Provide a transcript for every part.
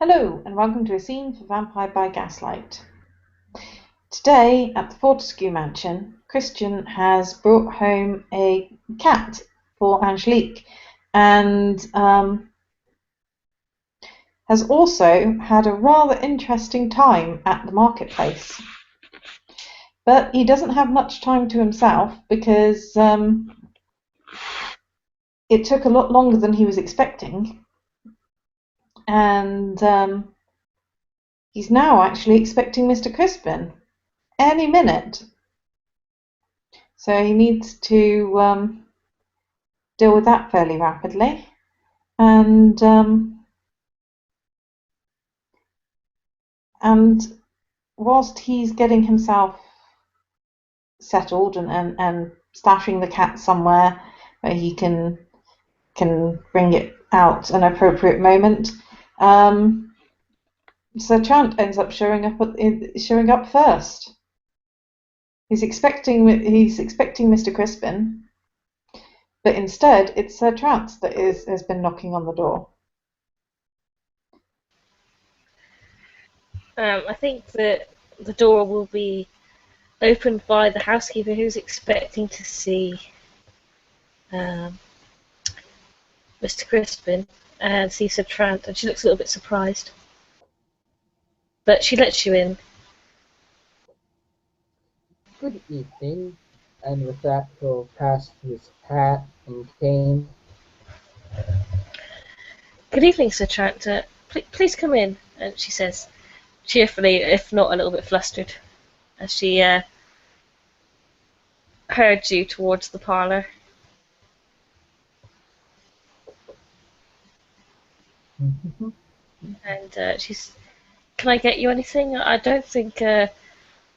Hello, and welcome to a scene for Vampire by Gaslight. Today, at the Fortescue Mansion, Christian has brought home a cat for Angelique, and has also had a rather interesting time at the marketplace. But he doesn't have much time to himself because it took a lot longer than he was expecting, and he's now actually expecting Mr. Crispin any minute. So he needs to deal with that fairly rapidly. And whilst he's getting himself settled and stashing the cat somewhere where he can bring it out at an appropriate moment, Sir Trant ends up showing up first. He's expecting Mr. Crispin, but instead it's Sir Trant that has been knocking on the door. I think that the door will be opened by the housekeeper who's expecting to see um, Mr. Crispin and see Sir Trant, and she looks a little bit surprised. But she lets you in. Good evening, and with that he'll pass his hat and cane. Good evening, Sir Trant. Please come in, and she says, cheerfully, if not a little bit flustered, as she herds you towards the parlour. And she's, can I get you anything? I don't think the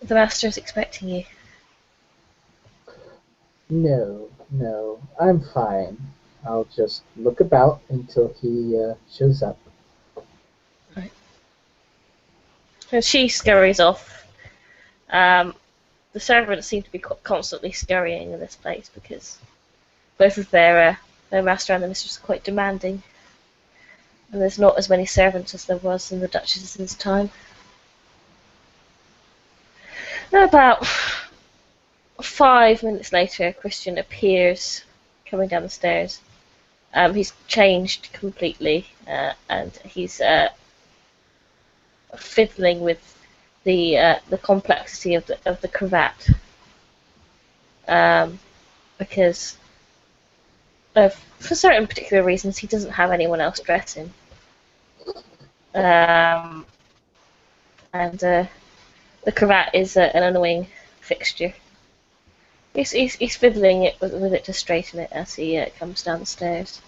master is expecting you. No, I'm fine. I'll just look about until he shows up. Right. And she scurries off. The servants seem to be constantly scurrying in this place because both of their master and the mistress are quite demanding, and there's not as many servants as there was in the Duchess's time. And about 5 minutes later, Christian appears coming down the stairs. He's changed completely, and he's fiddling with the complexity of the cravat, because for certain particular reasons he doesn't have anyone else dress him, and the cravat is an annoying fixture. He's fiddling it with it to straighten it as he comes down the stairs.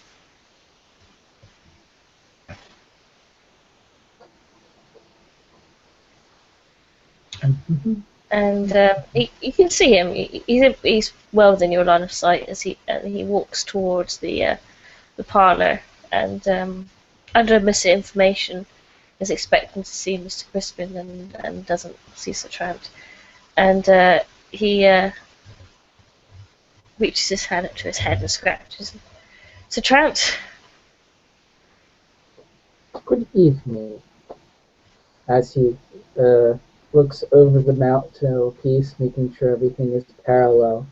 And you can see him. He's well within your line of sight as he walks towards the parlour, and under misinformation is expecting to see Mr. Crispin and doesn't see Sir Trant. And he reaches his hand up to his head and scratches. Sir Trant. Good evening. As he looks over the mantel piece, making sure everything is parallel.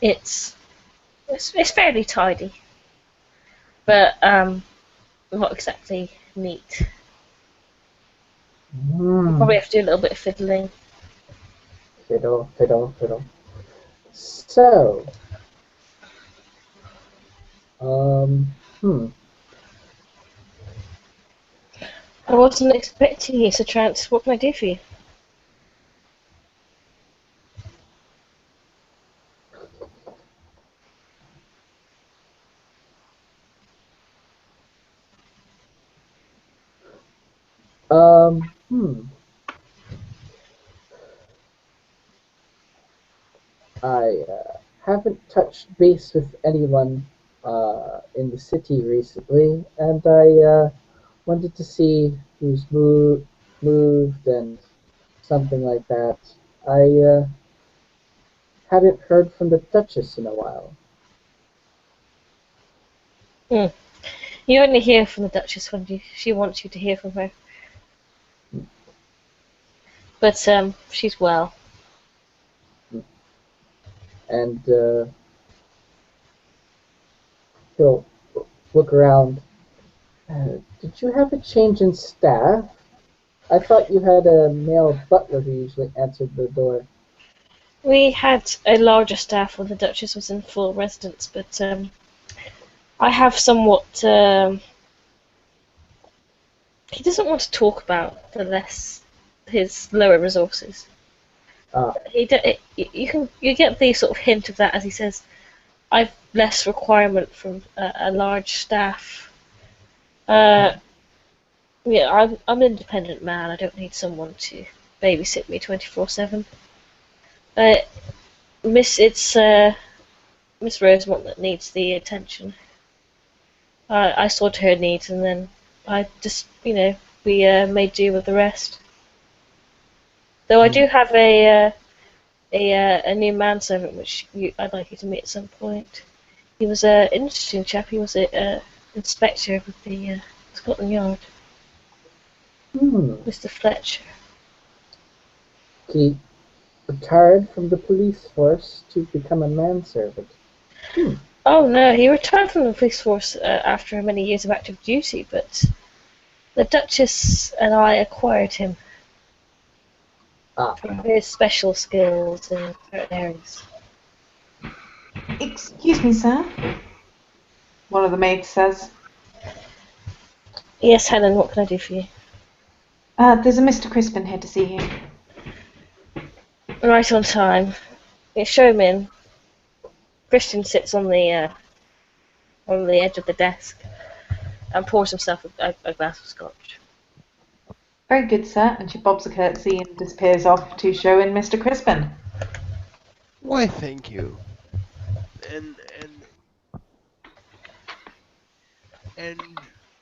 It's fairly tidy, but not exactly neat. You probably have to do a little bit of fiddling. Fiddle. So, I wasn't expecting you, Sir Trant. What can I do for you? I haven't touched base with anyone in the city recently, and I wanted to see who's moved and something like that. I hadn't heard from the Duchess in a while. Hmm. You only hear from the Duchess when she wants you to hear from her. But she's well. And he'll look around. Did you have a change in staff? I thought you had a male butler who usually answered the door. We had a larger staff when the Duchess was in full residence, but I have somewhat. He doesn't want to talk about his lower resources. Ah, You get the sort of hint of that as he says, "I've less requirement from a large staff. Uh, yeah, I'm an independent man. I don't need someone to babysit me 24/7. Uh, it's Miss Rosemont that needs the attention. I saw to her needs, and then I just, we made do with the rest. Though I do have a new manservant, which I'd like you to meet at some point. He was an interesting chap. He was a inspector with the Scotland Yard, hmm. Mr. Fletcher. He retired from the police force to become a manservant. Oh no, he retired from the police force after many years of active duty, but the Duchess and I acquired him Ah, for his special skills in certain areas. Excuse me, sir. One of the maids says. Yes, Helen, what can I do for you? There's a Mr. Crispin here to see you. Right on time. Yeah, show him in. Christian sits on the edge of the desk and pours himself a glass of scotch. Very good, sir. And she bobs a curtsy and disappears off to show in Mr. Crispin. Why, thank you.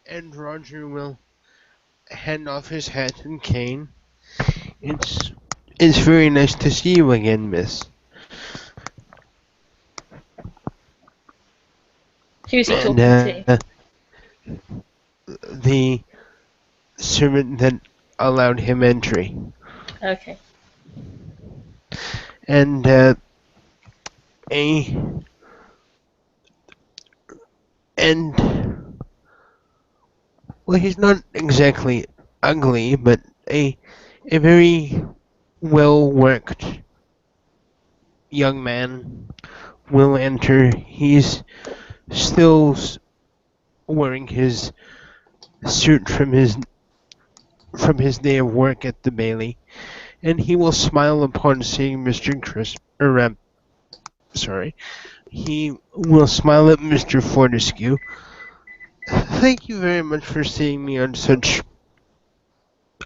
And Roger will hand off his hat and cane. It's very nice to see you again, miss. Who's he talking to? The servant that allowed him entry. Okay. And well, he's not exactly ugly, but a very well worked young man will enter. He's still wearing his suit from his day of work at the Bailey, and he will smile upon seeing Mr. He will smile at Mr. Fortescue. Thank you very much for seeing me on such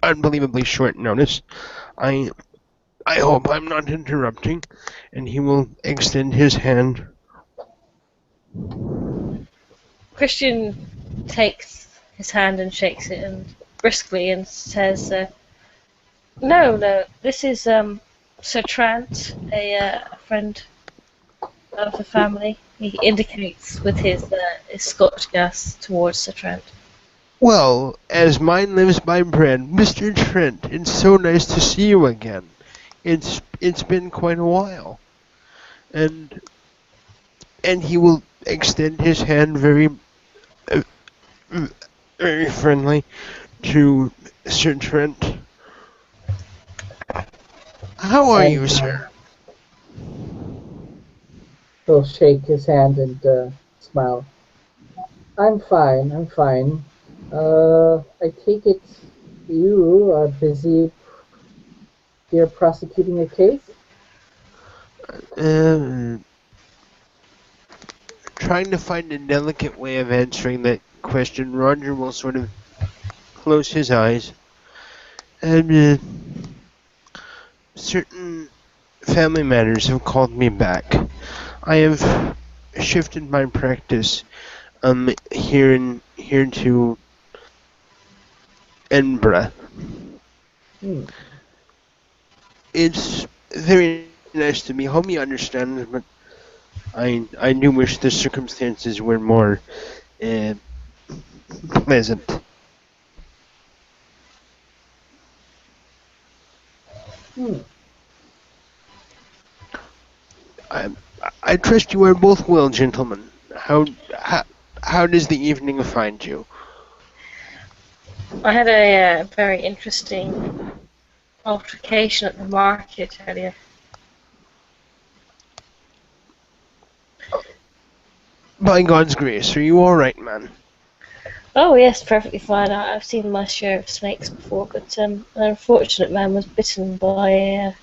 unbelievably short notice. I hope I'm not interrupting, and he will extend his hand. Christian takes his hand and shakes it and briskly and says, "No, this is Sir Trant, a friend of the family." He indicates with his Scotch gas towards Sir Trant. Well, as mine lives by bread, Mr. Trent, it's so nice to see you again. It's been quite a while. And he will extend his hand very friendly to Sir Trent. How are you, sir? He'll shake his hand and smile. I'm fine. I take it you are busy here prosecuting a case? Trying to find a delicate way of answering that question, Roger will sort of close his eyes. And certain family matters have called me back. I have shifted my practice here to Edinburgh. It's very nice to be home, you understand, but I do wish the circumstances were more uh, pleasant. Hmm. I, I trust you are both well, gentlemen. How does the evening find you? I had a very interesting altercation at the market earlier. By God's grace, are you all right, man? Oh yes, perfectly fine. I've seen my share of snakes before, but an unfortunate man was bitten by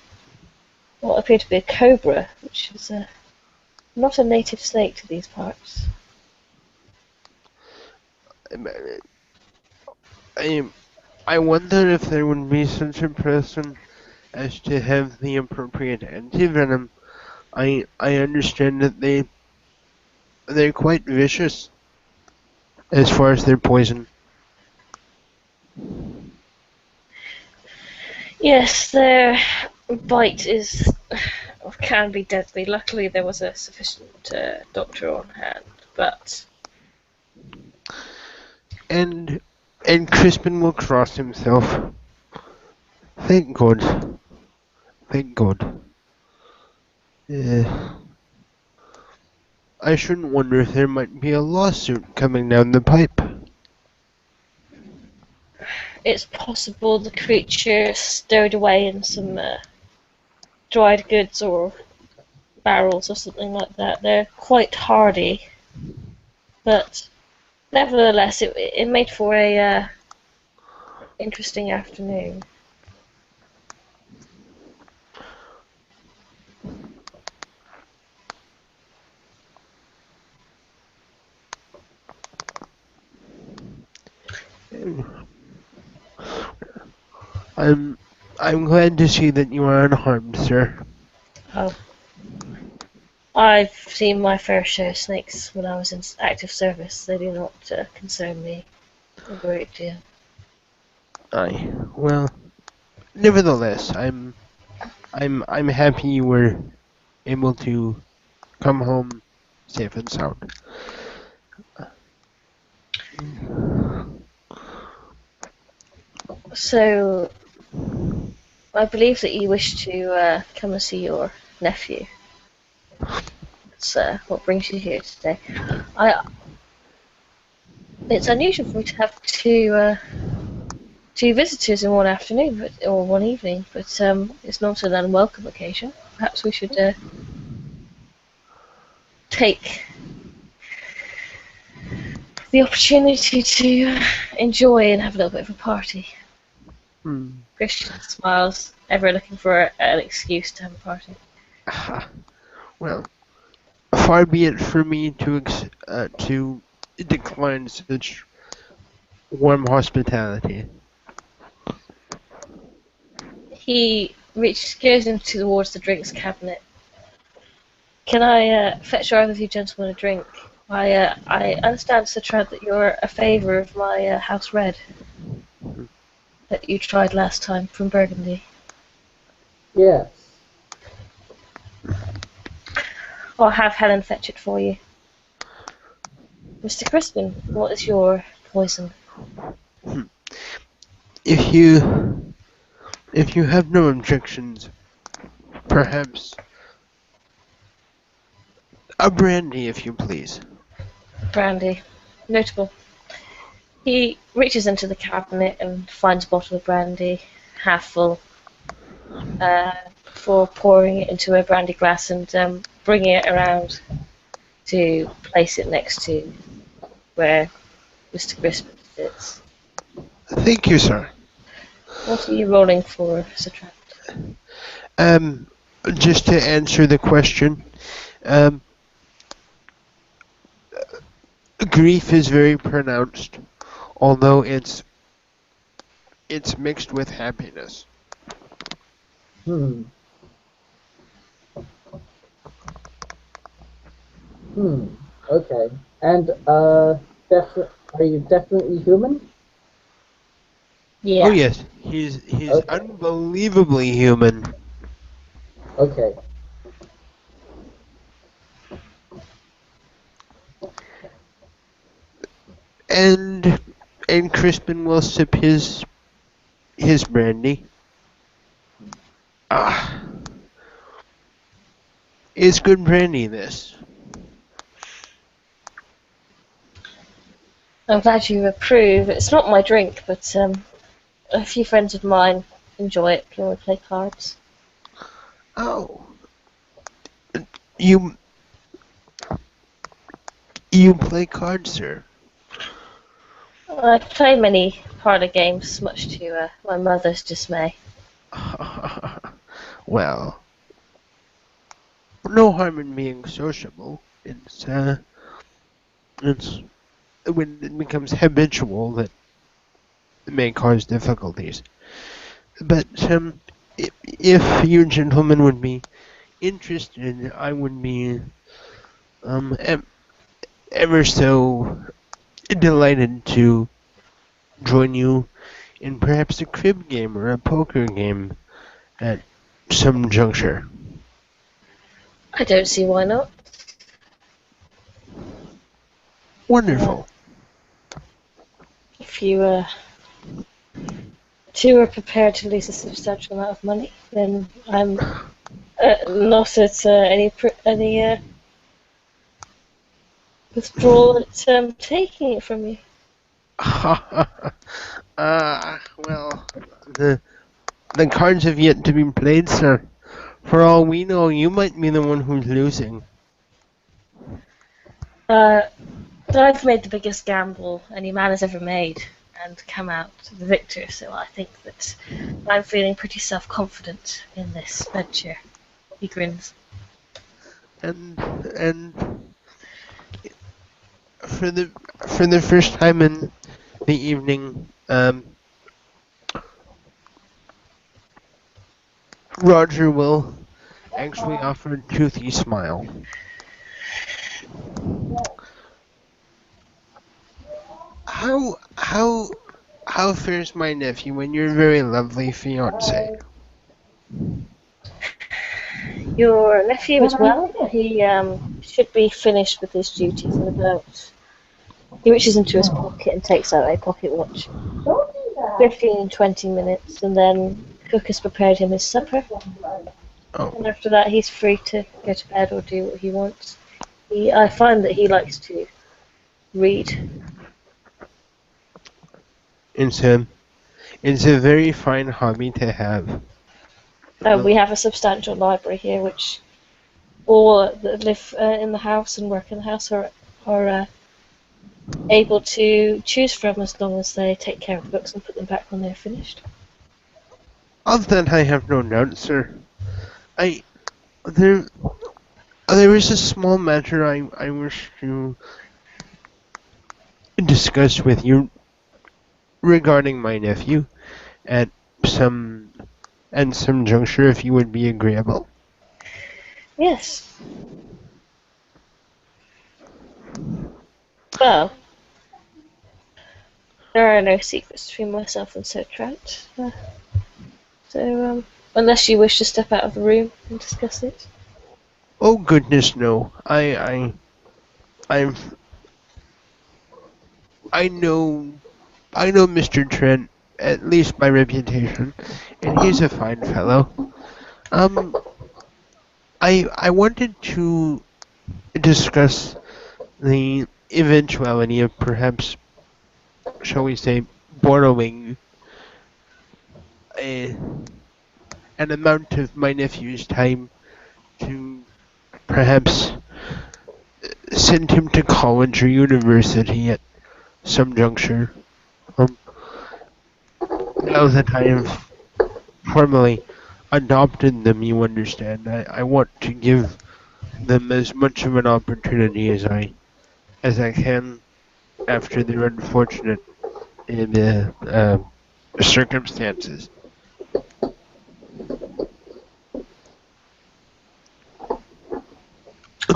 what appeared to be a cobra, which is not a native snake to these parts. I, I wonder if there would be such a person as to have the appropriate antivenom. I understand that they're quite vicious as far as their poison. Yes, their bite can be deadly. Luckily, there was a sufficient doctor on hand, but And Crispin will cross himself. Thank God. Thank God. Uh, I shouldn't wonder if there might be a lawsuit coming down the pipe. it's possible the creature stowed away in some dried goods or barrels or something like that. They're quite hardy, but nevertheless, it made for a interesting afternoon. I'm I'm glad to see that you are unharmed, sir. Oh, I've seen my fair share of snakes when I was in active service. They do not concern me a great deal. Aye. Well, nevertheless, I'm happy you were able to come home safe and sound. So, I believe that you wish to come and see your nephew. That's what brings you here today. I. It's unusual for me to have two visitors in one afternoon, or one evening, but it's not an unwelcome occasion. Perhaps we should take the opportunity to enjoy and have a little bit of a party. Hmm. Christian smiles, ever looking for an excuse to have a party. Well, far be it for me to decline such warm hospitality. He goes into towards the drinks cabinet. Can I fetch either of you gentlemen a drink? I understand, Sir Trent, that you're a favour of my house red that you tried last time from Burgundy. Yes. I'll have Helen fetch it for you. Mr. Crispin, what is your poison? If you have no objections, perhaps a brandy, if you please. Brandy. Notable. He reaches into the cabinet and finds a bottle of brandy, half full, before pouring it into a brandy glass and bringing it around to place it next to where Mr. Crispin sits. Thank you, sir. What are you rolling for, Sir Trent? Um, just to answer the question, um, grief is very pronounced, although it's mixed with happiness. Hmm. Hmm. Okay. And are you definitely human? Yeah. Oh yes, he's Okay. unbelievably human. Okay. and Crispin will sip his brandy. Ah, it's good brandy, this. I'm glad you approve. It's not my drink, but a few friends of mine enjoy it when we play cards. Oh, you you play cards, sir? I play many parlour games, much to my mother's dismay. Well, no harm in being sociable. It's when it becomes habitual that it may cause difficulties. But if you gentlemen would be interested, I would be um em- ever so delighted to join you in perhaps a crib game or a poker game at some juncture. I don't see why not. Wonderful. If you two are prepared to lose a substantial amount of money, then I'm not at any withdrawal at taking it from you. Well, the cards have yet to be played, sir. For all we know, you might be the one who's losing. I've made the biggest gamble any man has ever made and come out the victor, so I think that I'm feeling pretty self-confident in this venture. He grins. And for the first time in the evening, Roger will actually offer a toothy smile. How fares my nephew and your very lovely fiancée? Your nephew as well. He should be finished with his duties in about. He reaches into his pocket and takes out a pocket watch. 15, 20 minutes, and then cook has prepared him his supper. Oh, And after that, he's free to go to bed or do what he wants. I find that he likes to read. it's a very fine hobby to have. We have a substantial library here, which all that live in the house and work in the house are able to choose from as long as they take care of the books and put them back when they're finished. Of that I have no doubt, sir. I there there is a small matter I wish to discuss with you regarding my nephew at some some juncture, if you would be agreeable. Yes. Well, there are no secrets between myself and Sir Trout. So, unless you wish to step out of the room and discuss it. Oh goodness, no. I'm I know Mr. Trent, at least by reputation, and he's a fine fellow. Um, I wanted to discuss the eventuality of perhaps, shall we say, borrowing a, an amount of my nephew's time to perhaps send him to college or university at some juncture. Um, now that I have formally adopted them, you understand, I want to give them as much of an opportunity as I can after their unfortunate circumstances.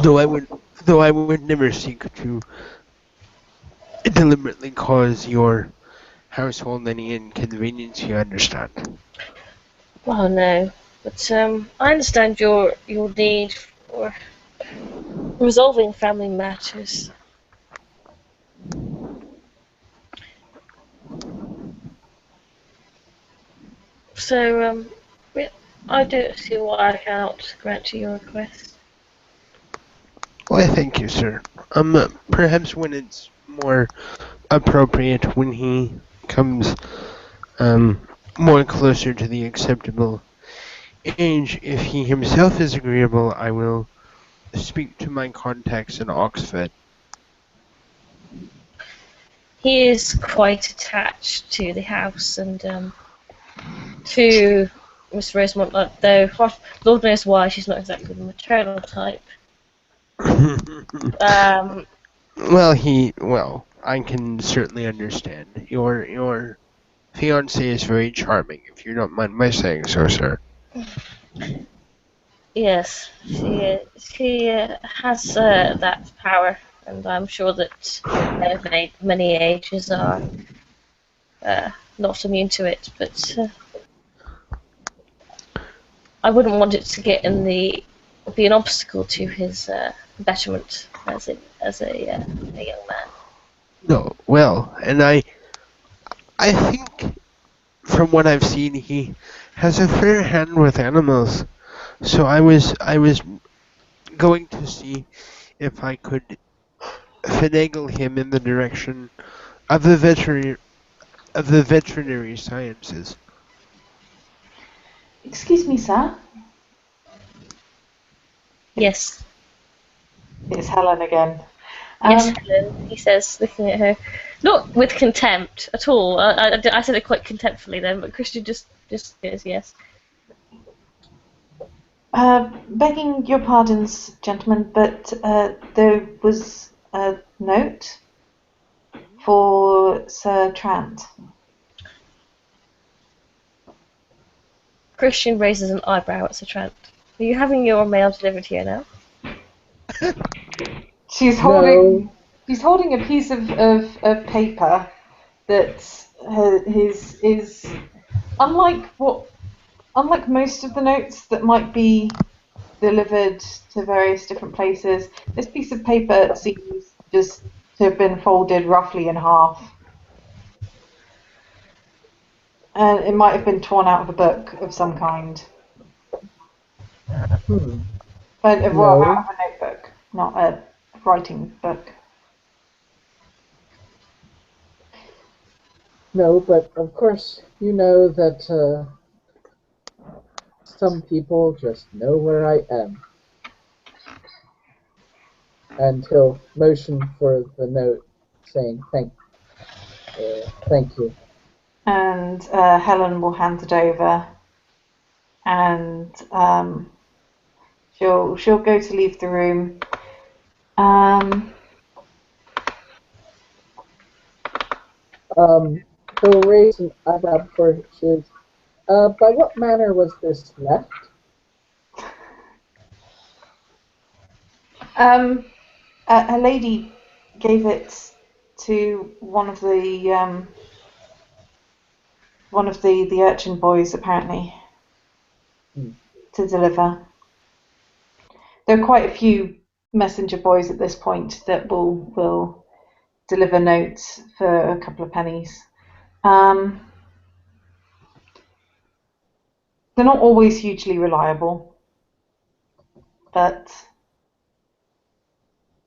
Though I would never seek to deliberately cause your household any inconvenience. You understand? Well, no, but I understand your need for resolving family matters. So, yeah, I don't see why I cannot grant you your request. Why, thank you, sir. Perhaps when it's more appropriate, when he comes, more closer to the acceptable age, if he himself is agreeable, I will speak to my contacts in Oxford. He is quite attached to the house and to Miss Rosemont, though Lord knows why she's not exactly the maternal type. Um, Well, I can certainly understand. Your fiancée is very charming, if you don't mind my saying so, sir. yes, she has that power, and I'm sure that men of many ages are not immune to it. But I wouldn't want it to get in be an obstacle to his betterment as a young man. No, well, and I think from what I've seen, he has a fair hand with animals. So I was going to see if I could finagle him in the direction of the veterinary sciences. Excuse me, sir. Yes, It's Helen again. yes, Helen. He says, looking at her, not with contempt at all. I said it quite contemptfully then, but Christian just says yes. Begging your pardons, gentlemen, but there was a note for Sir Trant. Christian raises an eyebrow at Sir Trent. Are you having your mail delivered here now? She's No. holding a piece of paper that is unlike most of the notes that might be delivered to various different places. This piece of paper seems just to have been folded roughly in half. And it might have been torn out of a book of some kind. Hmm. But out No. of a notebook, not a writing book. No, but of course you know that some people just know where I am. And he'll motion for the note saying thank you. And Helen will hand it over, and she'll go to leave the room. He'll raise an eyebrow before she is. By what manner was this left? A lady gave it to one of the urchin boys, apparently, to deliver. There are quite a few messenger boys at this point that will deliver notes for a couple of pennies. They're not always hugely reliable, but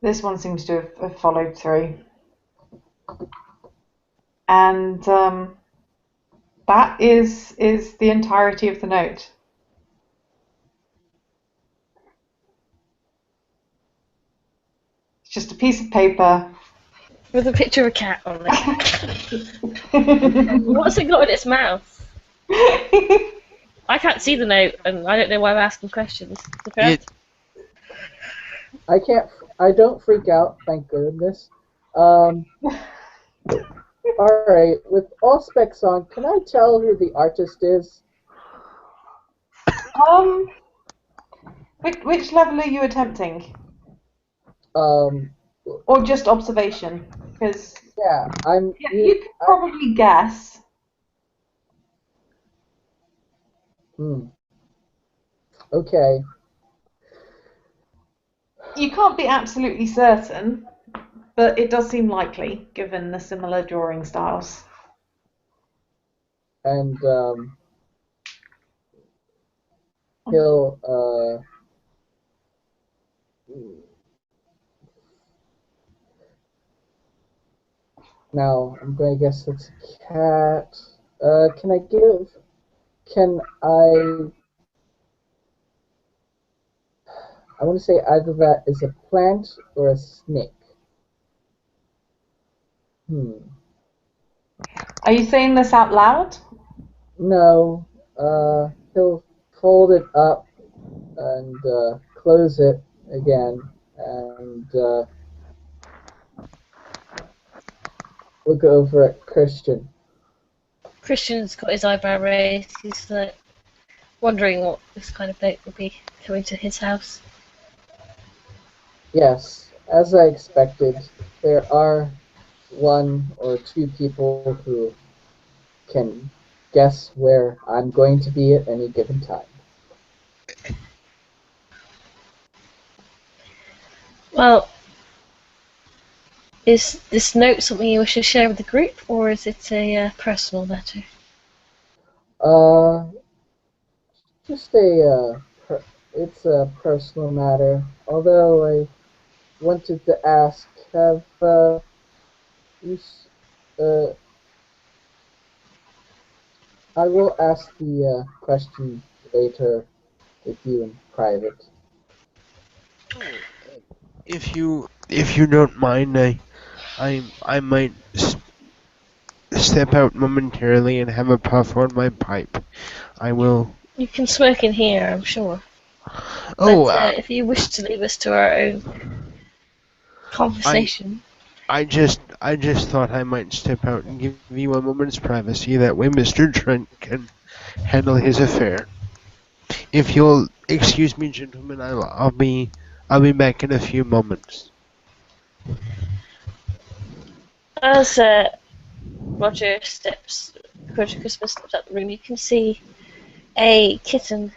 this one seems to have followed through. And that is the entirety of the note. It's just a piece of paper. With a picture of a cat on it. What's it got in its mouth? I can't see the note, and I don't know why I'm asking questions. I don't freak out, thank goodness. Alright, with all specs on, can I tell who the artist is? Which level are you attempting? Or just observation? Because yeah, you could probably guess. Okay. You can't be absolutely certain, but it does seem likely, given the similar drawing styles. And he'll now I'm going to guess it's a cat. Can I want to say either that is a plant or a snake. Are you saying this out loud? No, he'll fold it up and close it again and look over at Christian. Christian's got his eyebrow raised. He's like wondering what this kind of note would be coming to his house. Yes, as I expected, there are one or two people who can guess where I'm going to be at any given time. Well, is this note something you wish to share with the group, or is it a personal matter? Just it's a personal matter. Although I wanted to ask, have you, I will ask the question later with you in private. If you don't mind, I might step out momentarily and have a puff on my pipe. I will. You can smoke in here, I'm sure. Oh, But if you wish to leave us to our own conversation. I just thought I might step out and give you a moment's privacy. That way, Mr. Trent can handle his affair. If you'll excuse me, gentlemen, I'll be back in a few moments. As Roger Christmas steps out the room, you can see a kitten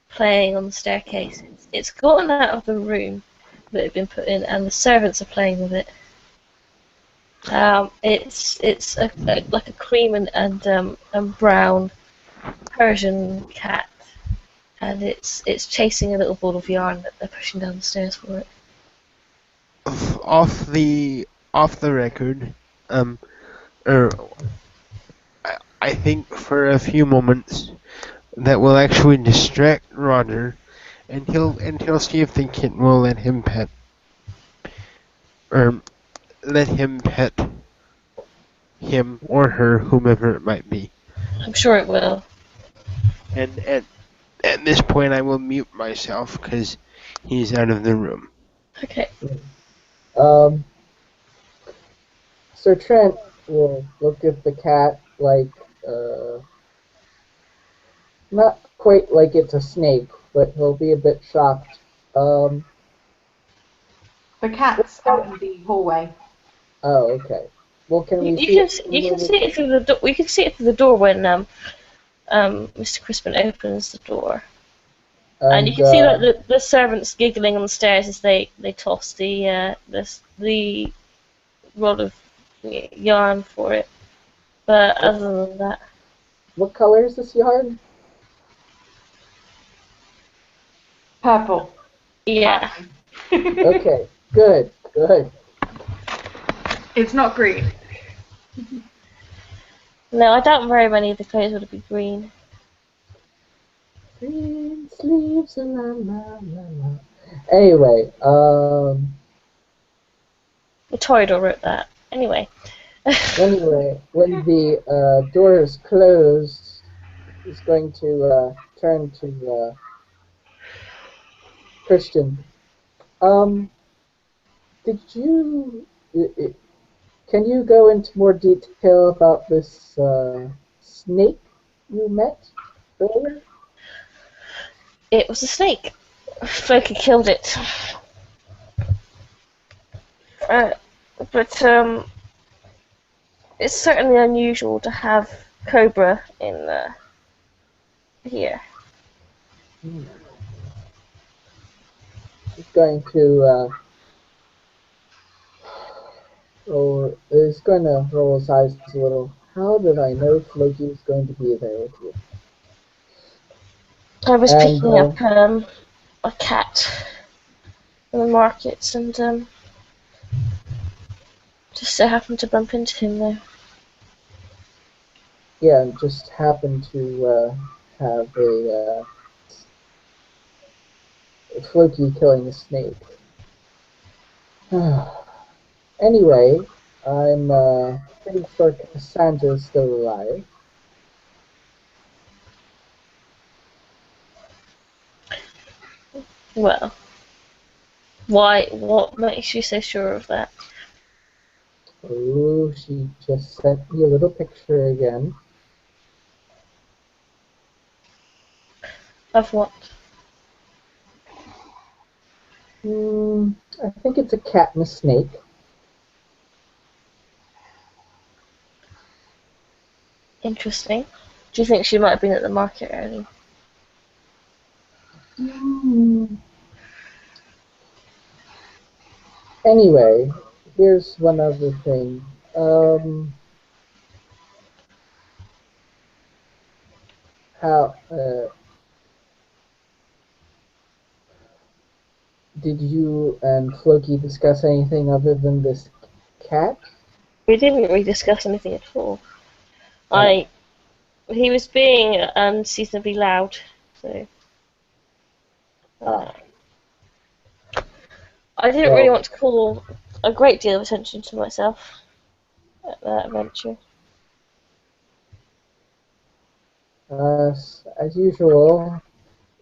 playing on the staircase. It's gotten out of the room that it had been put in, and the servants are playing with it. It's like a cream and brown Persian cat, and it's chasing a little ball of yarn that they're pushing down the stairs for it. Off the record, I think for a few moments that will actually distract Roger, and he'll see if the kitten will let him pet him or her, whomever it might be. I'm sure it will. And at this point, I will mute myself because he's out of the room. Okay. Sir Trent will look at the cat like, not quite like it's a snake, but he'll be a bit shocked. The cat's out in the hallway. Oh, okay. Well, can we You can see it through the door. We can see it through the door when Mr. Crispin opens the door, and you can see that the servants giggling on the stairs as they toss the rod of yarn for it. But other than that, what color is this yarn? Purple. Yeah. Okay, good. It's not green. No, I doubt very many of the clothes would be green. Green sleeves, la la la la. Anyway, Torador wrote that. Anyway. Anyway, when the door is closed, he's going to turn to Christian. Did you? Can you go into more detail about this snake you met earlier? It was a snake. Floki killed it. But it's certainly unusual to have cobra in here. He's going to he's going to roll his eyes a little. How did I know Floki was going to be there with you? I was And picking up a cat in the markets and just so happened to bump into him there. yeah, and just happened to have a Floki killing a snake. Anyway, I'm pretty sure Cassandra's still alive. Well, why? What makes you so sure of that? Oh, she just sent me a little picture again. Of what? I think it's a cat and a snake. Interesting. Do you think she might have been at the market early? Anyway, here's one other thing. How did you and Floki discuss anything other than this cat? We didn't really discuss anything at all. Oh. He was being unseasonably loud, so Ah, I didn't really well, want to call a great deal of attention to myself at that venture. as usual,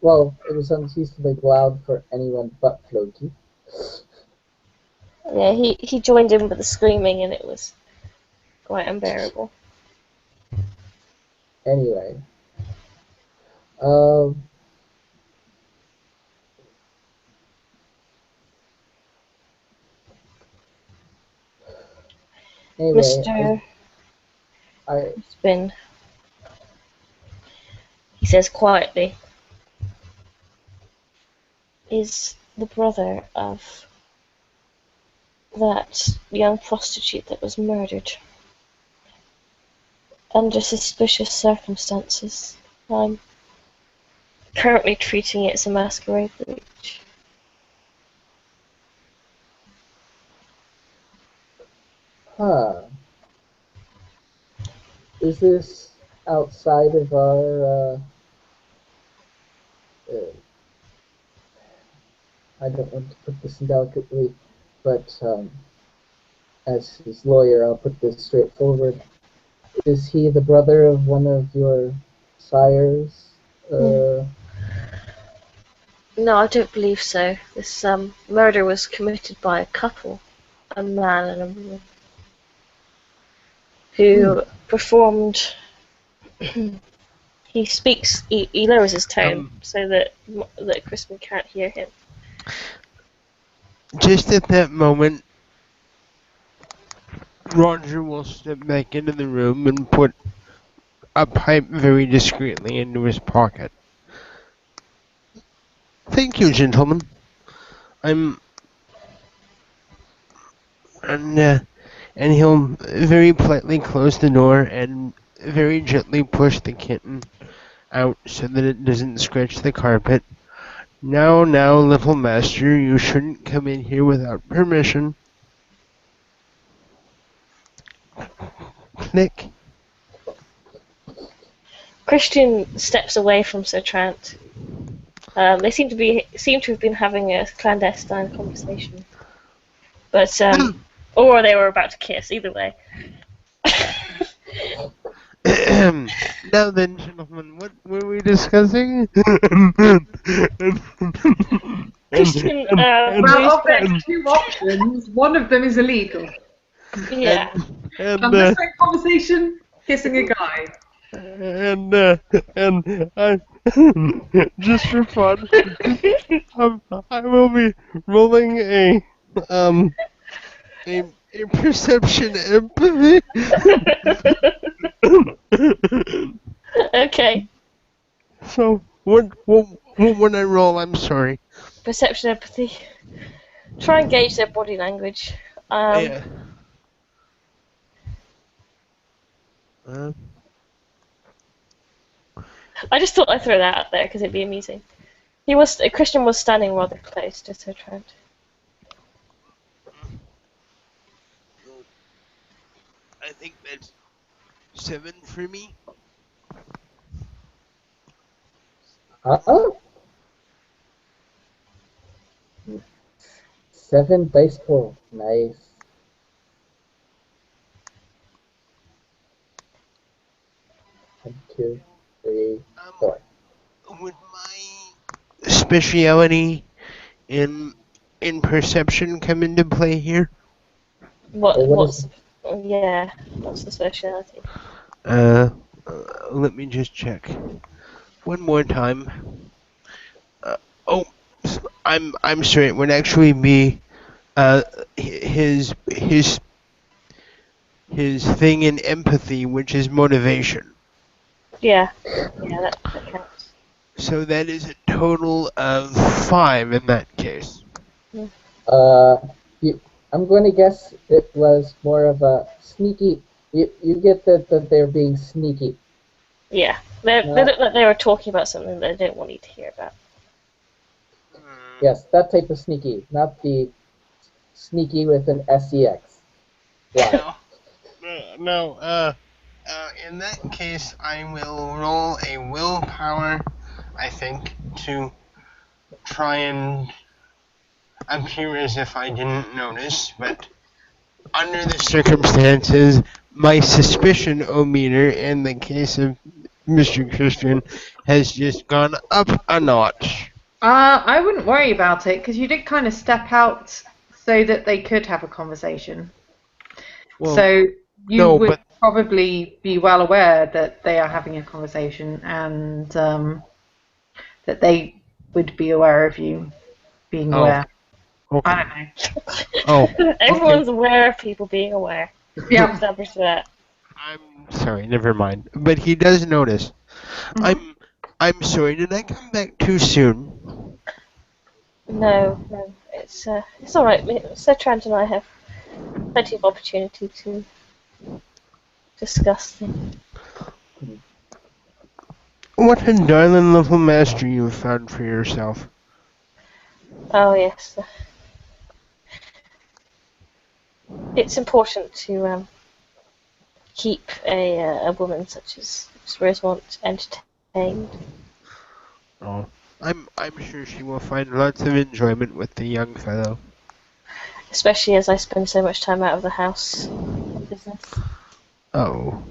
well, it was unseasonably loud for anyone but Floki. Yeah, he joined in with the screaming, and it was quite unbearable. Anyway, um, anyway, Mr. I Spin, he says quietly, is the brother of that young prostitute that was murdered under suspicious circumstances. I'm currently treating it as a masquerade breach. huh. Is this outside of our I don't want to put this indelicately, but as his lawyer, I'll put this straightforward. Is he the brother of one of your sires? No, I don't believe so. This murder was committed by a couple, a man and a woman, who performed. He speaks. He lowers his tone so that Crispin can't hear him. Just at that moment, Roger will step back into the room and put a pipe very discreetly into his pocket. Thank you, gentlemen. I'm... And he'll very politely close the door and very gently push the kitten out so that it doesn't scratch the carpet. Now, little master, you shouldn't come in here without permission. Click. Christian steps away from Sir Trant. They seem to have been having a clandestine conversation, but or they were about to kiss. Either way. Now then, gentlemen, what were we discussing? Christian, Well, of there's two options. One of them is illegal. yeah. And the second conversation, kissing a guy. And I, just for fun, I will be rolling a perception empathy. Okay. So what when I roll? I'm sorry. Perception, empathy. Try and gauge their body language. Yeah. I just thought I'd throw that out there because it'd be amusing. Christian was standing rather close to Sir Trent. I think that's 7 for me. Oh, 7 dice pool. Nice. One, two, three, four. Would my speciality in perception come into play here? What's the speciality? Uh, Let me just check one more time. Oh, I'm sorry. It would actually be his thing in empathy, which is motivation. Yeah, that counts. So that is a total of 5 in that case. I'm going to guess it was more of a sneaky. You get that they're being sneaky. Yeah, they look like they were talking about something that I don't want you to hear about. Yes, that type of sneaky, not the sneaky with an SEX. Yeah. No. In that case, I will roll a willpower, I think, to try and appear as if I didn't notice, but under the circumstances, my suspicion-o-meter in the case of Mr. Christian has just gone up a notch. I wouldn't worry about it because you did kind of step out so that they could have a conversation. Well, so you no, would but probably be well aware that they are having a conversation and that they would be aware of you being aware. Okay. I don't know. Oh, Everyone's aware of people being aware. Yeah. Establish that. I'm sorry, never mind. But he does notice. Mhm. I'm sorry, did I come back too soon? No, it's all right. Sir Trent and I have plenty of opportunity to discuss things. What a darling little master you've found for yourself. Oh yes, it's important to keep a woman such as Rosemont entertained. Oh, I'm sure she will find lots of enjoyment with the young fellow. Especially as I spend so much time out of the house on business. Oh.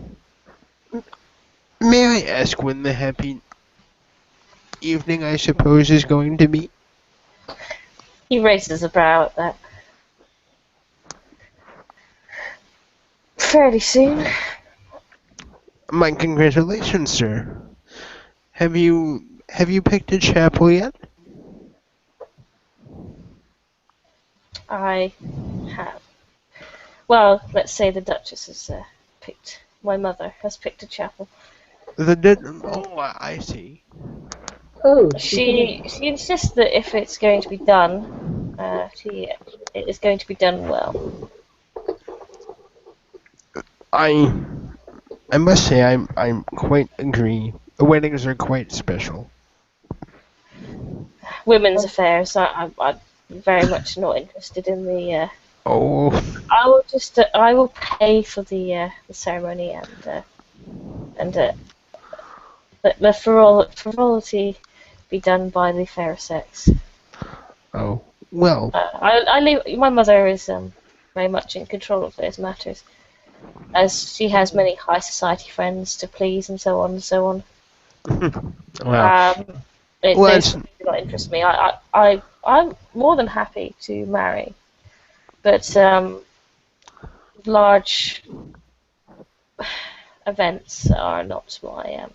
May I ask when the happy evening, I suppose, is going to be? He raises a brow at that. Fairly soon. My congratulations, sir. Have you picked a chapel yet? I have. Well, let's say the Duchess has picked. My mother has picked a chapel. Oh, I see. Oh, She insists that if it's going to be done, it is going to be done well. I must say I'm quite agree. Weddings are quite special. Women's affairs. I'm very much not interested in the. Oh, I will pay for the ceremony and let the frivolity be done by the fairer sex. oh. Well, I leave. My mother is very much in control of those matters, as she has many high society friends to please and so on and so on. well, Those things do not interest me. I'm more than happy to marry, but large events are not my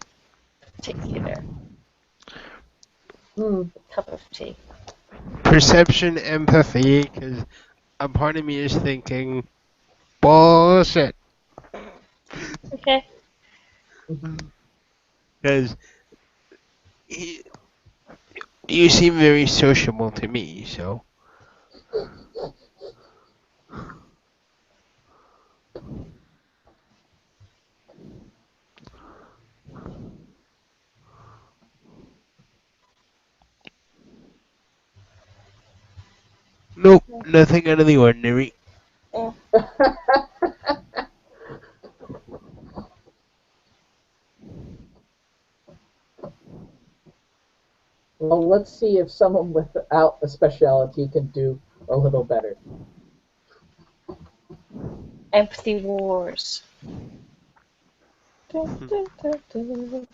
particular cup of tea. perception, empathy, because a part of me is thinking, bullshit. Okay. Because you seem very sociable to me, so. nothing out of the ordinary. Oh, Well, let's see if someone without a specialty can do a little better. empathy wars. Dun, dun, dun, dun.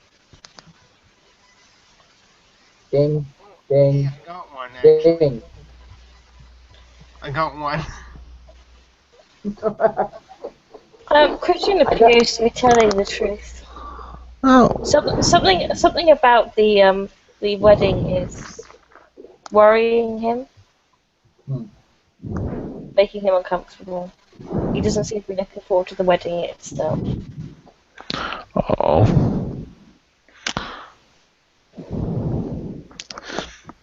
Ding, ding, I got one, ding. I got one. Christian appears to be telling the truth. Oh. Something about the wedding is worrying him, making him uncomfortable. He doesn't seem to be looking forward to the wedding itself. Oh.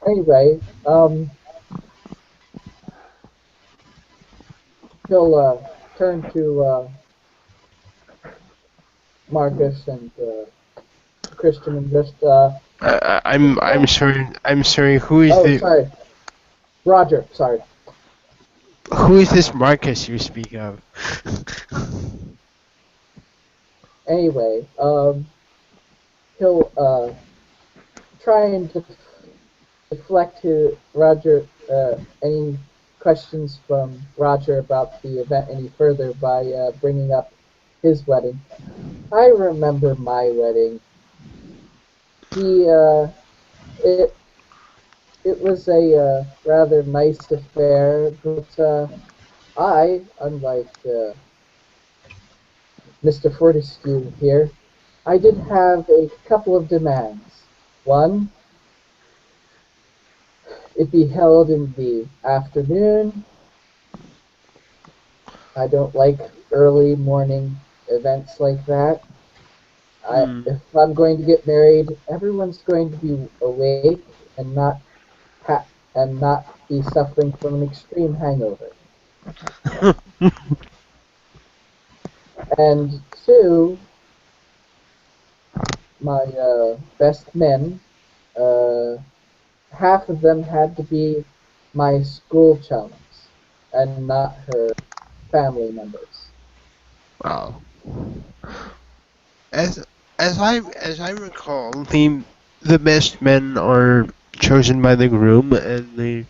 Anyway, he'll turn to Marcus and Christian and just I'm sorry. I'm sorry. Who is oh, sorry, Roger. Sorry. Who is this Marcus you speak of? Anyway, he'll try and deflect to Roger any questions from Roger about the event any further by bringing up his wedding. I remember my wedding. It was a rather nice affair, but I, unlike Mr. Fortescue here, I did have a couple of demands. One, it be held in the afternoon. I don't like early morning events like that. If I'm going to get married, everyone's going to be awake and not be suffering from an extreme hangover. And two, my best men, half of them had to be my school chums and not her family members. Wow. As I recall, the best men are chosen by the groom, and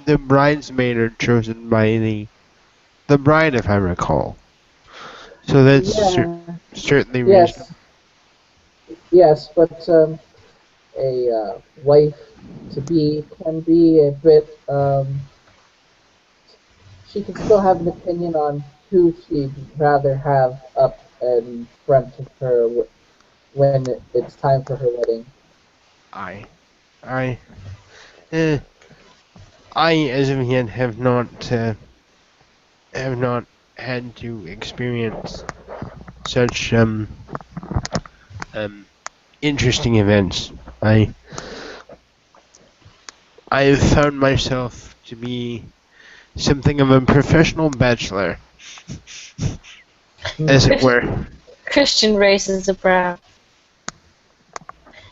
the bridesmaid are chosen by the bride, if I recall. So that's certainly reasonable. Yes, but a wife to be can be a bit. She can still have an opinion on who she'd rather have up in front of her when it's time for her wedding. I as of yet have not had to experience such interesting events. I have found myself to be something of a professional bachelor, as it were. Christian raises a brow.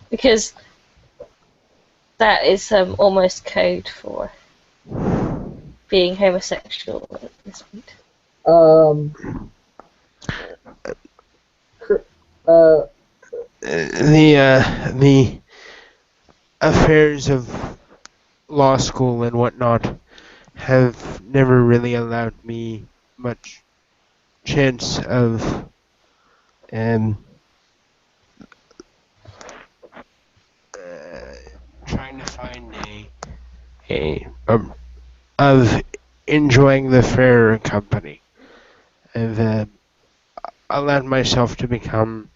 Because that is almost code for being homosexual at this point. The affairs of law school and whatnot have never really allowed me much chance of trying to find of enjoying the fairer company. I've allowed myself to become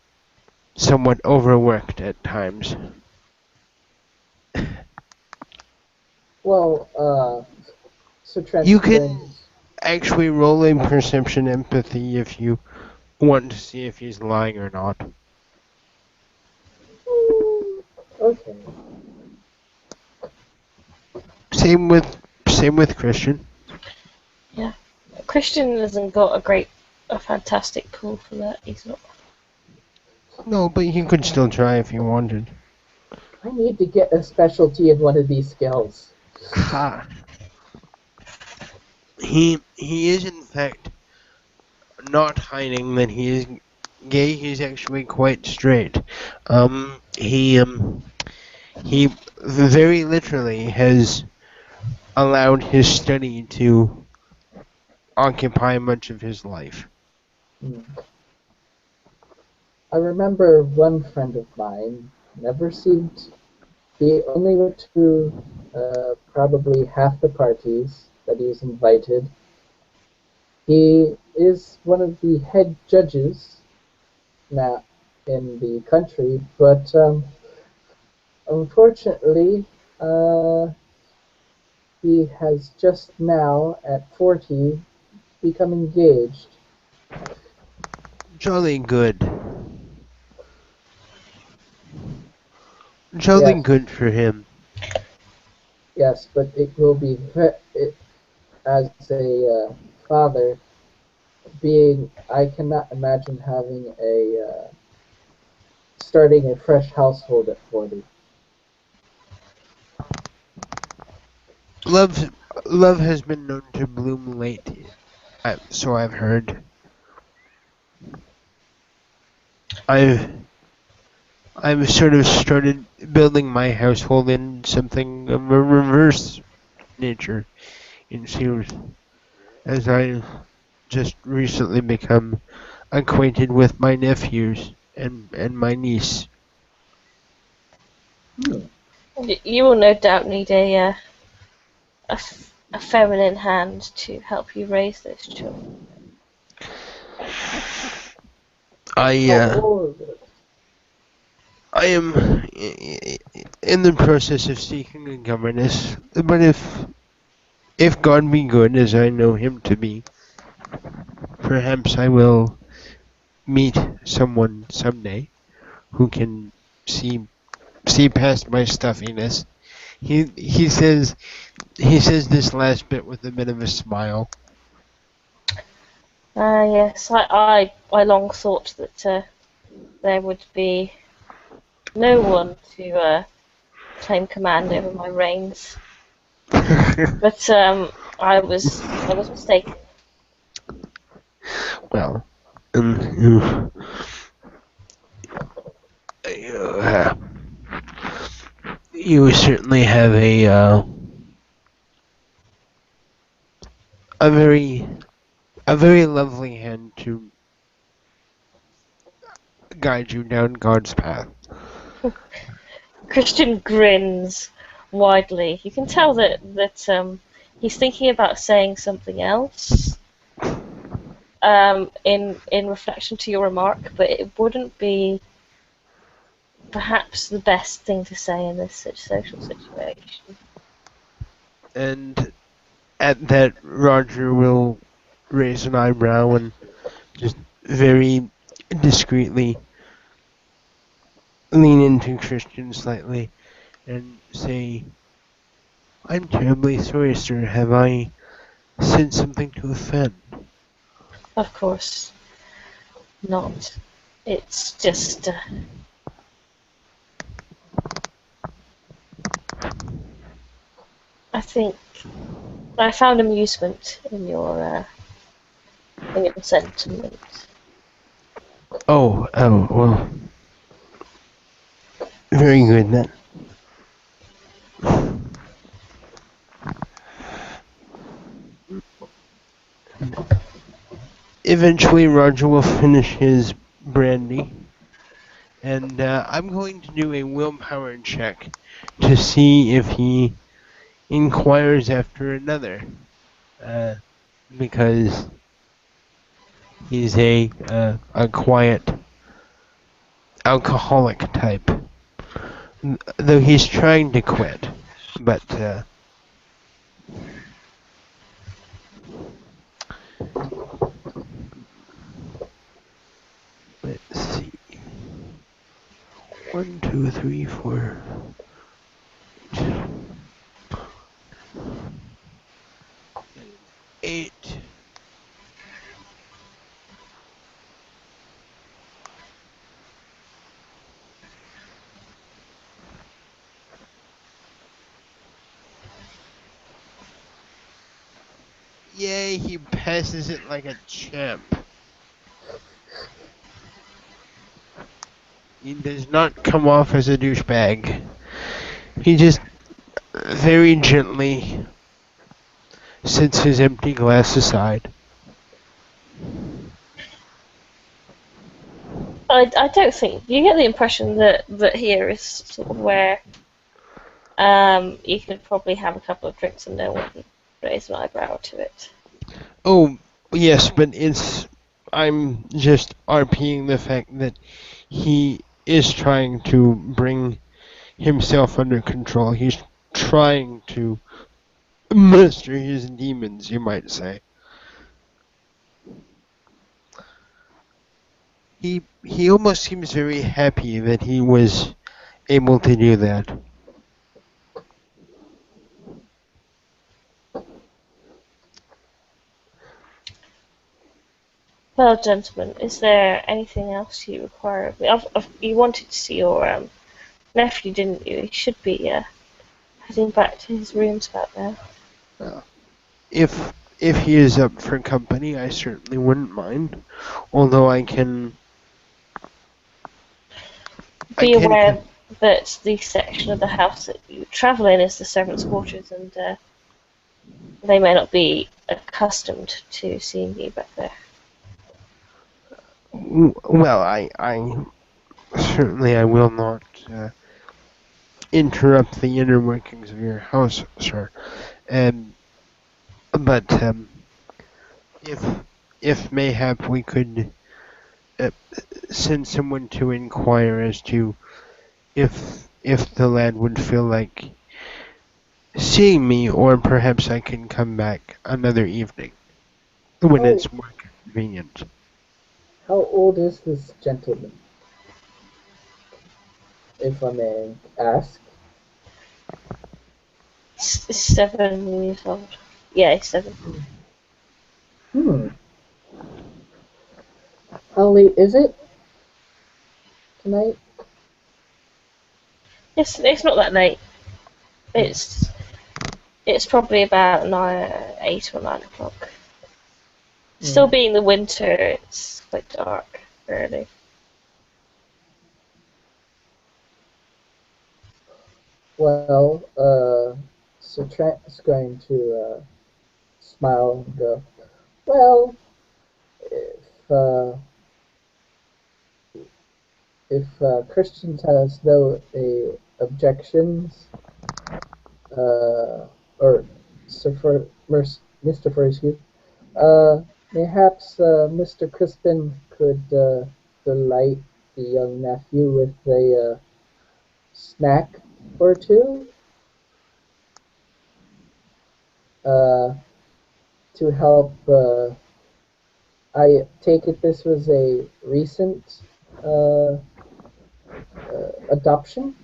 somewhat overworked at times. Well, so Trent, You can actually roll in perception empathy if you want to see if he's lying or not. Okay. Same with Christian. Yeah. Christian hasn't got a fantastic pool for that. He's not. No, but he could still try if he wanted. I need to get a specialty in one of these skills. Ha. he is in fact not hiding that he is gay. He's actually quite straight. He very literally has allowed his study to occupy much of his life. Hmm. I remember one friend of mine never seemed. He only went to probably half the parties that he was invited. He is one of the head judges now in the country, but unfortunately, uh, he has just now, at 40, become engaged. Jolly good. Jolly Yes, good for him. yes, but it will be as a father being. I cannot imagine having a starting a fresh household at 40. Love love has been known to bloom late, so I've heard. I've I've sort of started building my household in something of a reverse nature, in series, as I just recently become acquainted with my nephews and my niece. Hmm. You will no doubt need a feminine hand to help you raise those children. I How uh, old? I am in the process of seeking a governess, but if God be good, as I know him to be, perhaps I will meet someone someday who can see past my stuffiness. He says this last bit with a bit of a smile. Yes, I long thought that there would be no one to claim command over my reins, but I was mistaken. Well, uh, you certainly have a very lovely hand to guide you down God's path. Christian grins widely. You can tell that he's thinking about saying something else in reflection to your remark, but it wouldn't be perhaps the best thing to say in this social situation. And at that, Roger will raise an eyebrow and just very discreetly lean into Christian slightly and say, "I'm terribly sorry, sir. Have I said something to offend?" Of course not. It's just I think I found amusement in your sentiment. Well, very good then. Eventually, Roger will finish his brandy, and I'm going to do a willpower check to see if he inquires after another, uh, because he's a quiet alcoholic type, though he's trying to quit. But let's see, 1, 2, 3, 4, 8. Yay, he passes it like a champ. He does not come off as a douchebag. He just very gently sets his empty glass aside. I don't think you get the impression that here is sort of where you could probably have a couple of drinks and no one raise an eyebrow to it. Oh, yes, but I'm just RPing the fact that he is trying to bring himself under control. He's trying to master his demons, you might say. He almost seems very happy that he was able to do that. Well, gentlemen, is there anything else you require of me? You wanted to see your nephew, didn't you? He should be heading back to his rooms about now. If he is up for company, I certainly wouldn't mind. Although I can Be aware that the section of the house that you travel in is the servants' quarters, and they may not be accustomed to seeing you back there. Well, I certainly I will not interrupt the inner workings of your house, sir. But if mayhap we could send someone to inquire as to if the lad would feel like seeing me, or perhaps I can come back another evening when it's more convenient. How old is this gentleman, if I may ask? 7 years old. Yeah, he's 7. How late is it tonight? It's not that late. It's probably about 8 or 9 o'clock. Still being the winter, it's quite dark early. Well, Sir Trent is going to smile and go, well, if Christian has no objections, or Mr. Fortescue, perhaps Mr. Crispin could delight the young nephew with a snack or two to help. I take it this was a recent adoption,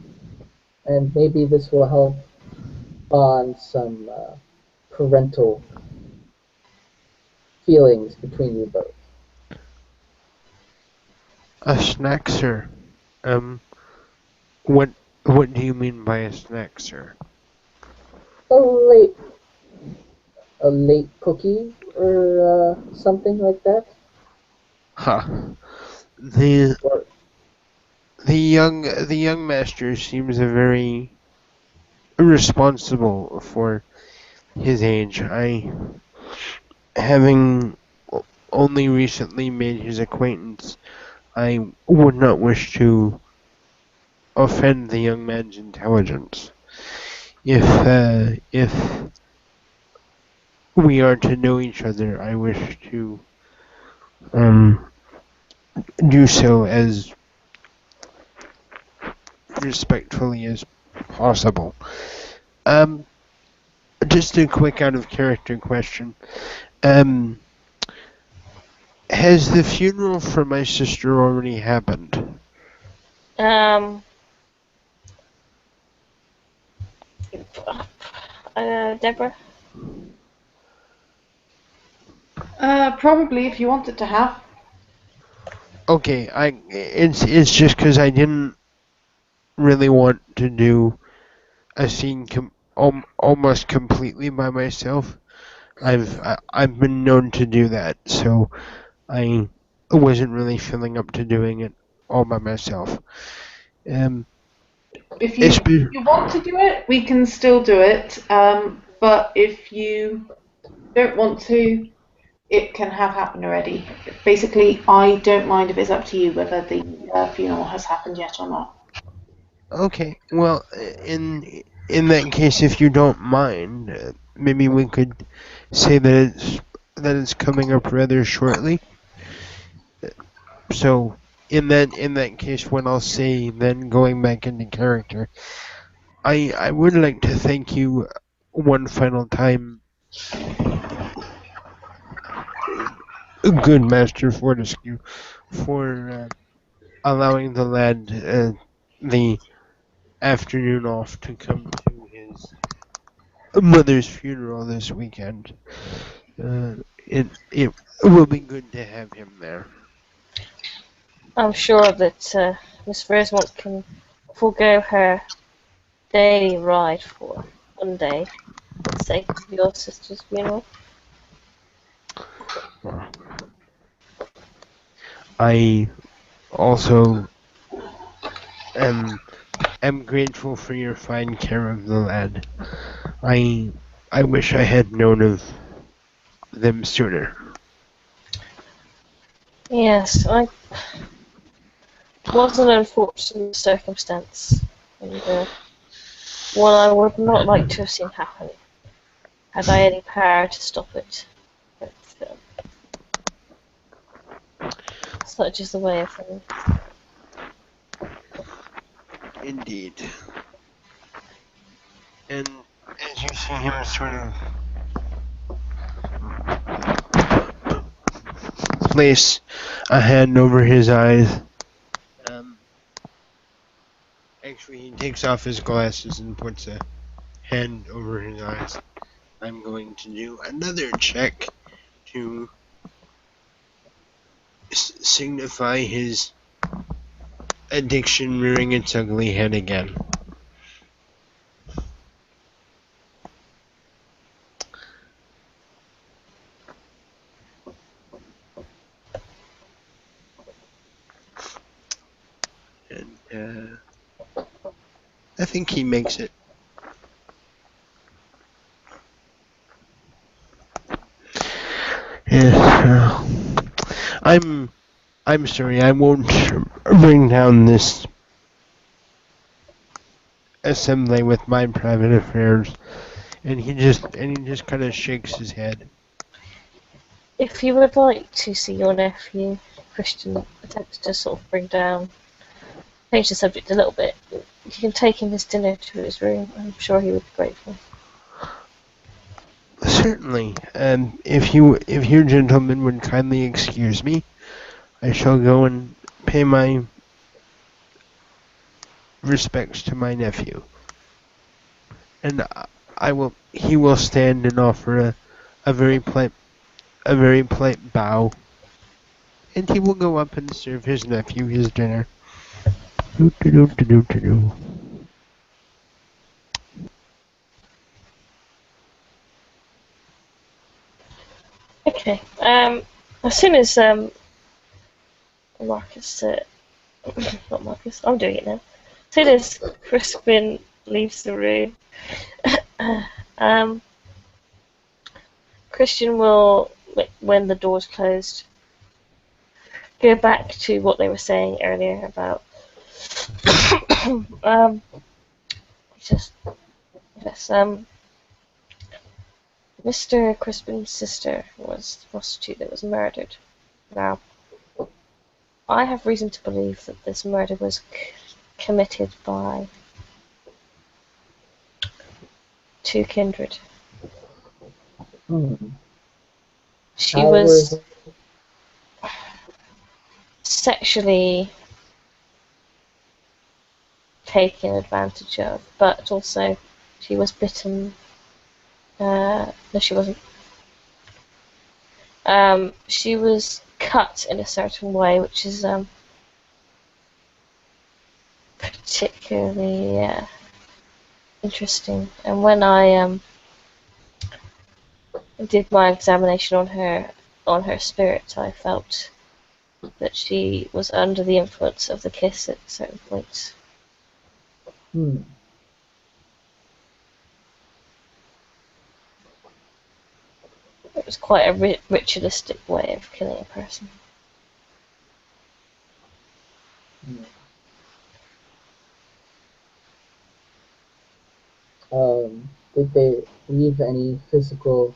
and maybe this will help bond some parental feelings between you both. A snack, sir? What do you mean by a snack, sir? A late cookie or something like that. Huh. The young master seems a very responsible for his age. Having only recently made his acquaintance, I would not wish to offend the young man's intelligence. If we are to know each other, I wish to do so as respectfully as possible. Just a quick out of character question. Has the funeral for my sister already happened? Deborah? Probably if you want it to have. Okay, it's just because I didn't really want to do a scene almost completely by myself. I've been known to do that, so I wasn't really feeling up to doing it all by myself. If It's you want to do it, we can still do it. But if you don't want to, it can have happened already. Basically, I don't mind if it's up to you whether the funeral has happened yet or not. okay. Well, in that case, if you don't mind, maybe we could say that it's coming up rather shortly. So in that case, when I'll say then going back into character, I would like to thank you one final time, good Master Fortescue, for allowing the lad the afternoon off to come to his mother's funeral this weekend. It will be good to have him there. I'm sure that Miss Rosemont can forego her daily ride for one day for the sake of your sister's funeral. I also am grateful for your fine care of the lad. I wish I had known of them sooner. Yes, I was an unfortunate circumstance, and one I would not like to have seen happen, had I any power to stop it. But such is the way of things. Indeed. And as you see him sort of place a hand over his eyes, actually he takes off his glasses and puts a hand over his eyes. I'm going to do another check to signify his addiction rearing its ugly head again. And I think he makes it. Yes. I'm sorry. I won't bring down this assembly with my private affairs. And he just kind of shakes his head. If you would like to see your nephew, Christian attempts to sort of change the subject a little bit. You can take him his dinner to his room. I'm sure he would be grateful. Certainly. If you gentlemen would kindly excuse me, I shall go and pay my respects to my nephew. And he will stand and offer a very polite bow. And he will go up and serve his nephew his dinner. Okay. As soon as Marcus, not Marcus, I'm doing it now. As soon as Crispin leaves the room, Christian will, when the door's closed, go back to what they were saying earlier about Mr. Crispin's sister was the prostitute that was murdered. Now, I have reason to believe that this murder was committed by two kindred. She was sexually taken advantage of, but also she was bitten. No, she wasn't. She was cut in a certain way, which is particularly interesting. And when I I did my examination on her spirit. I felt that she was under the influence of the kiss at certain points. Hmm. It was quite a ritualistic way of killing a person. Did they leave any physical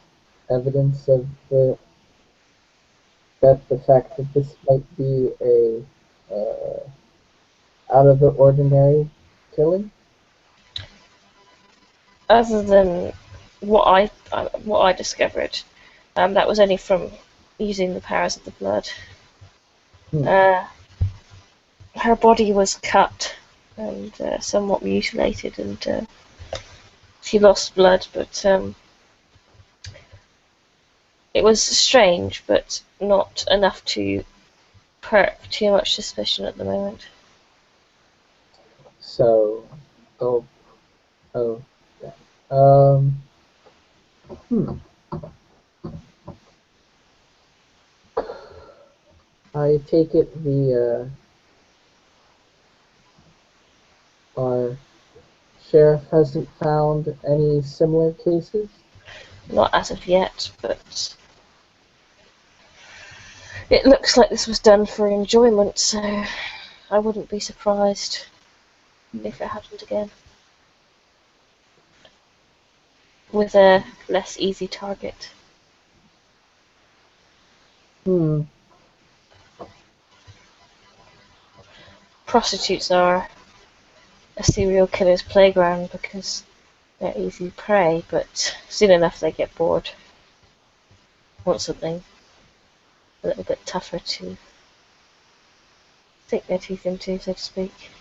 evidence of the fact that this might be a out of the ordinary killing? Other than what I discovered, that was only from using the powers of the blood. Hmm. Her body was cut and somewhat mutilated, and she lost blood, but it was strange, but not enough to perk too much suspicion at the moment. So, oh, yeah. Hmm. I take it our sheriff hasn't found any similar cases? Not as of yet, but it looks like this was done for enjoyment, so I wouldn't be surprised if it happened again. With a less easy target. Hmm. Prostitutes are a serial killer's playground because they're easy prey, but soon enough they get bored. Want something a little bit tougher to sink their teeth into, so to speak.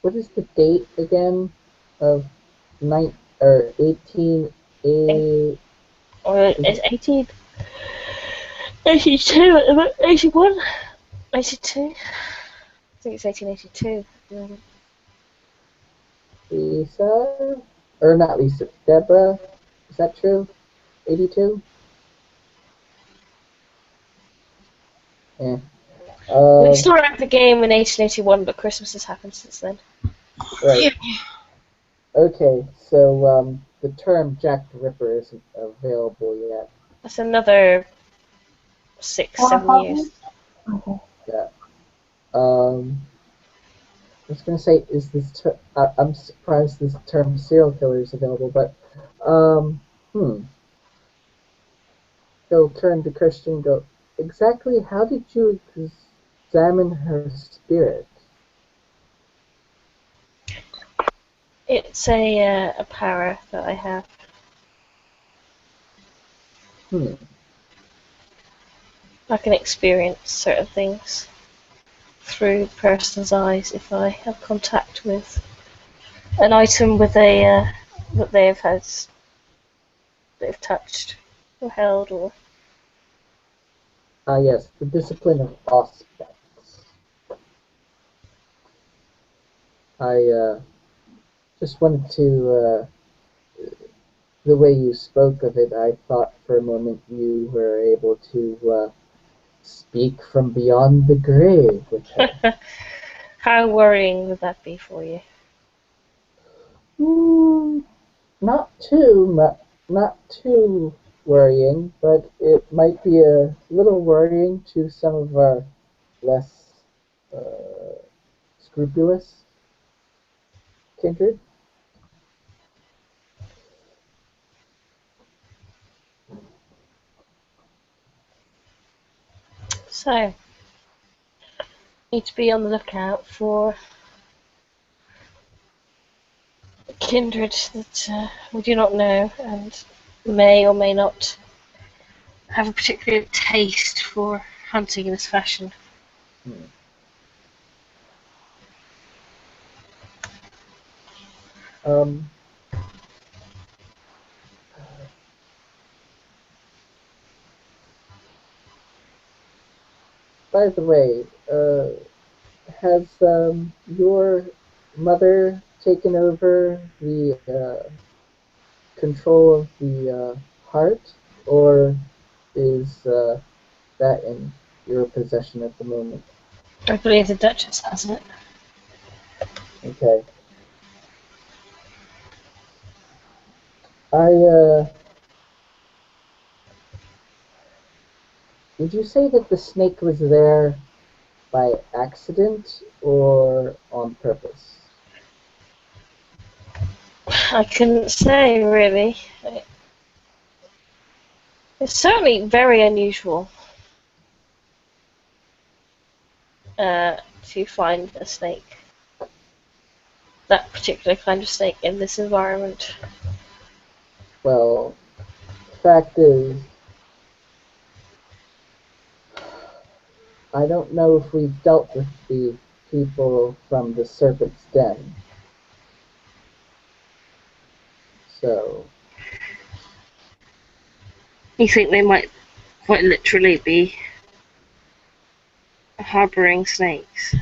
What is the date again of 18A? Or it's 1882, 81, 82. I think it's 1882. Lisa? Or not Lisa, Deborah? Is that true? 82? Yeah. We started the game in 1881, but Christmas has happened since then. Right. Okay, so the term Jack the Ripper isn't available yet. That's another 6-7 years. Okay. Yeah. I was gonna say, is this I'm surprised this term serial killer is available, but He'll turn to Christian and go, exactly how did you examine her spirit? It's a power that I have. I can experience certain things through the person's eyes if I have contact with an item with a that they've touched or held or. Yes, the discipline of aspects. I just wanted to, the way you spoke of it, I thought for a moment you were able to speak from beyond the grave with her. How worrying would that be for you? Not too worrying, but it might be a little worrying to some of our less scrupulous kindred. So, need to be on the lookout for kindred that we do not know and may or may not have a particular taste for hunting in this fashion. By the way, has your mother taken over the control of the heart, or is that in your possession at the moment? I believe the Duchess has it. Okay. Would you say that the snake was there by accident or on purpose? I couldn't say, really. It's certainly very unusual to find a snake. That particular kind of snake in this environment. Well, the fact is, I don't know if we've dealt with the people from the Serpent's Den. So, You think they might quite literally be harboring snakes?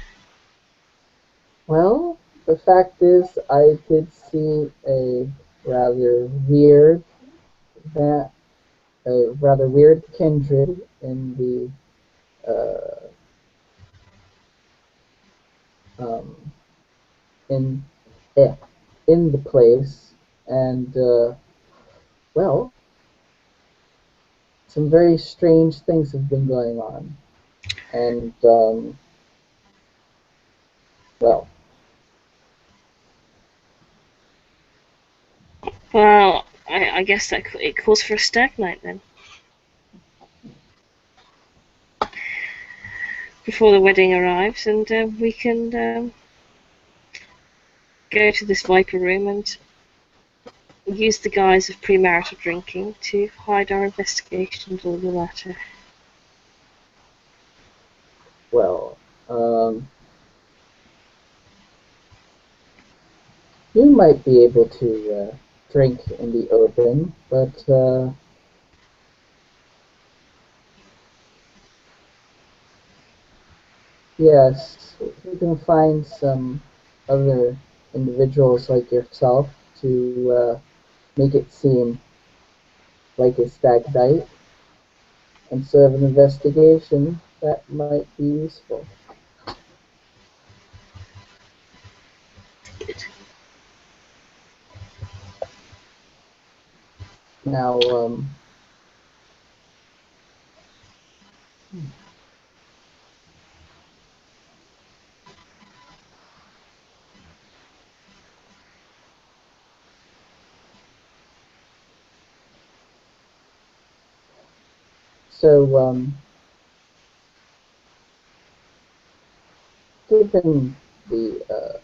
well, the fact is, I did see a rather weird that a rather weird kindred in the um, in eh, in the place, and well, some very strange things have been going on, and well, Well, I guess that it calls for a stag night then. Before the wedding arrives, and we can go to this Viper room and use the guise of premarital drinking to hide our investigations on the matter. well, you might be able to drink in the open, but yes, we can find some other individuals like yourself to make it seem like a stag night instead of an investigation. That might be useful. Now, so given the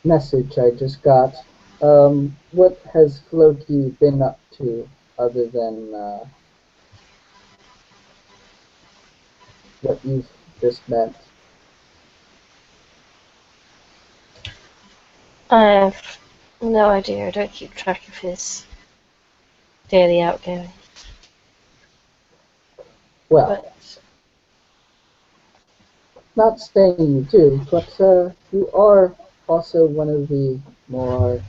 message I just got, what has Floki been up to other than what you've just met? I have no idea. I don't keep track of his daily outgoing. Well, But not saying you do, but you are also one of the more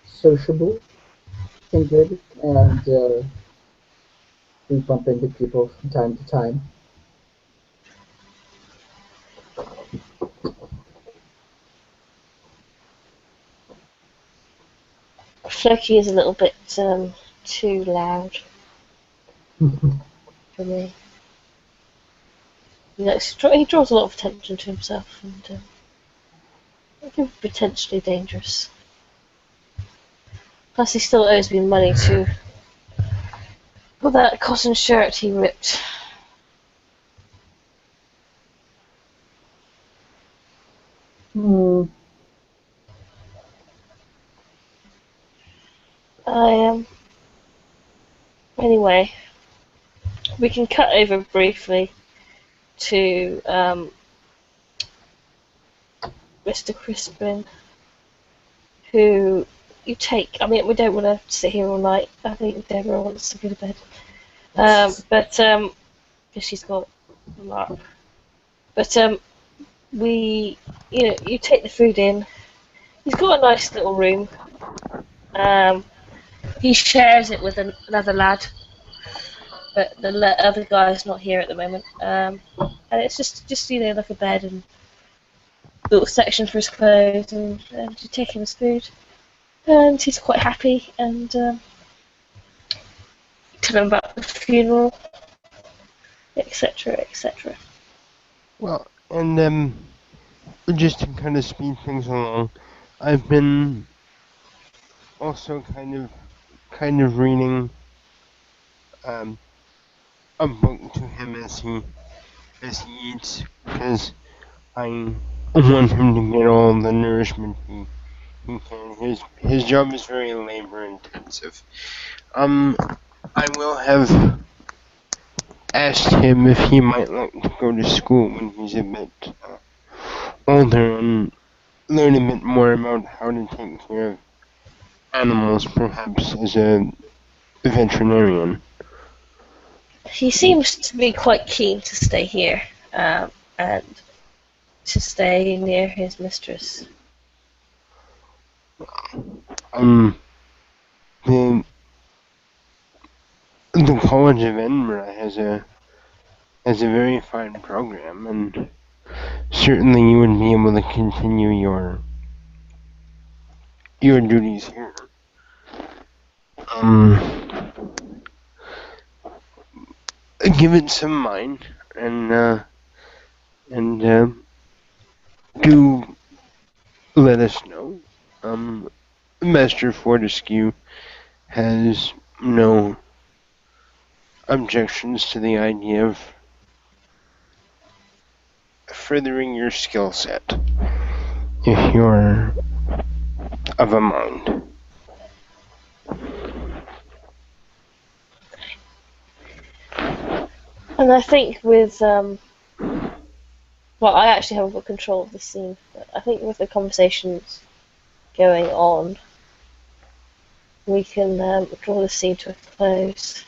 sociable kindred, and we bump into people from time to time. Floki is a little bit too loud for me. He draws a lot of attention to himself, and potentially dangerous. Plus, he still owes me money for that cotton shirt he ripped. Hmm. Anyway, we can cut over briefly to Mr. Crispin, who you take. I mean, we don't want to sit here all night. I think Deborah wants to go to bed. But because she's got a lot. But you take the food in, He's got a nice little room. He shares it with another lad, but the other guy's not here at the moment. And it's just like a bed and little section for his clothes and to take him his food. And he's quite happy and tell him about the funeral, etc., etc. Well, and just to kind of speed things along, I've been also kind of reading a book to him as he eats, because I want him to get all the nourishment he can. His job is very labor intensive. I will have asked him if he might like to go to school when he's a bit older and learn a bit more about how to take care of animals, perhaps as a veterinarian. He seems to be quite keen to stay here and to stay near his mistress. The the College of Edinburgh has a very fine program, and certainly you would be able to continue your duties here. Give it some mind, and do let us know. Master Fortescue has no objections to the idea of furthering your skill set if you're of a mind. And I think with well, I actually haven't got control of the scene, but I think with the conversations going on, we can draw the scene to a close.